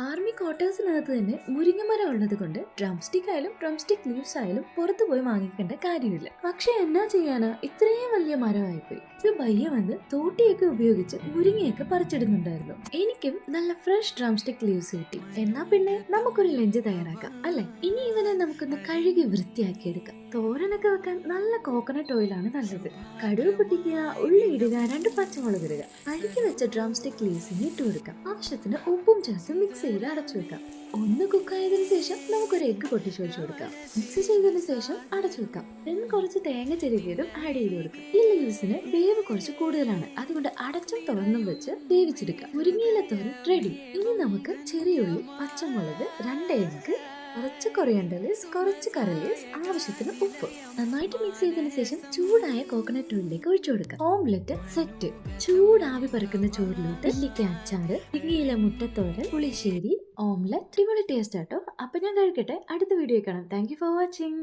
Army ക്വാർട്ടേഴ്സിനകത്ത് തന്നെ മുരിങ്ങമരം ഉള്ളത് കൊണ്ട് ഡ്രംസ്റ്റിക് ആയാലും ഡ്രംസ്റ്റിക് ലീവ്സ് ആയാലും പുറത്തു പോയി വാങ്ങിക്കേണ്ട കാര്യമില്ല. പക്ഷെ എന്നാ ചെയ്യാനാ, ഇത്രയും വലിയ മരമായിപ്പോയി. ഒരു പയ്യ വന്ന് തോട്ടിയൊക്കെ ഉപയോഗിച്ച് മുരിങ്ങയൊക്കെ പറിച്ചിടുന്നുണ്ടായിരുന്നു. എനിക്കും നല്ല ഫ്രഷ് ഡ്രംസ്റ്റിക് ലീവ്സ് കിട്ടി. എന്നാ പിന്നെ നമുക്കൊരു ലഞ്ച് തയ്യാറാക്കാം അല്ലെ? ഇനി ഇവനെ നമുക്കൊന്ന് കഴുകി വൃത്തിയാക്കി എടുക്കാം. തോരനൊക്കെ വെക്കാൻ നല്ല കോക്കനട്ട് ഓയിലാണ് നല്ലത്. കടുക് പൊട്ടിക്കുക, ഉള്ളി ഇടുക, 2 പച്ചമുളക് ഇടുക. കഴുകി വെച്ച ഡ്രംസ്റ്റിക് ലീവ്സിന് ഇട്ട് കൊടുക്കാം. ആവശ്യത്തിന് ഉപ്പും ചേർത്ത് മിക്സ് ചെയ്ത് അടച്ചു വെക്കാം. ഒന്ന് കുക്കായതിനു ശേഷം നമുക്കൊരു എഗ്ഗ് പൊട്ടിച്ചൊഴിച്ചു കൊടുക്കാം. മിക്സ് ചെയ്തതിനു ശേഷം അടച്ചു വെക്കാം. then കുറച്ച് തേങ്ങ ചെരുകിയതും ആഡ് ചെയ്ത് കൊടുക്കാം. ഈ ലീവ്സിന് വേവ് കുറച്ച് കൂടുതലാണ്, അതുകൊണ്ട് അടച്ചും തുറന്നും വെച്ച് വേവിച്ചെടുക്കാം. മുരിങ്ങയില തോരൻ റെഡി. ഇനി നമുക്ക് ചെറിയ ഉള്ളി, പച്ചമുളക്, 2 എഗ്ഗ്, കുറച്ച് കൊറിയാണ്ടർ ലീവ്സ്, കുറച്ച് കറി ലീവ്സ്, ആവശ്യത്തിന് ഉപ്പ് നന്നായിട്ട് മിക്സ് ചെയ്തതിനു ശേഷം ചൂടായ കോക്കനട്ട് ഓയിലിലേക്ക് ഒഴിച്ചു കൊടുക്കാം. Omelette set. ചൂടാവി പറക്കുന്ന ചോറിലോട്ട് നെല്ലിക്ക അച്ചാറ്, മുരിങ്ങയില മുട്ടത്തോരൻ, പുളിശ്ശേരി, ഓംലെറ്റ്. അടിപൊളി ടേസ്റ്റ് ആട്ടോ. അപ്പൊ ഞാൻ കഴിക്കട്ടെ. അടുത്ത വീഡിയോ കാണാം. Thank you for watching.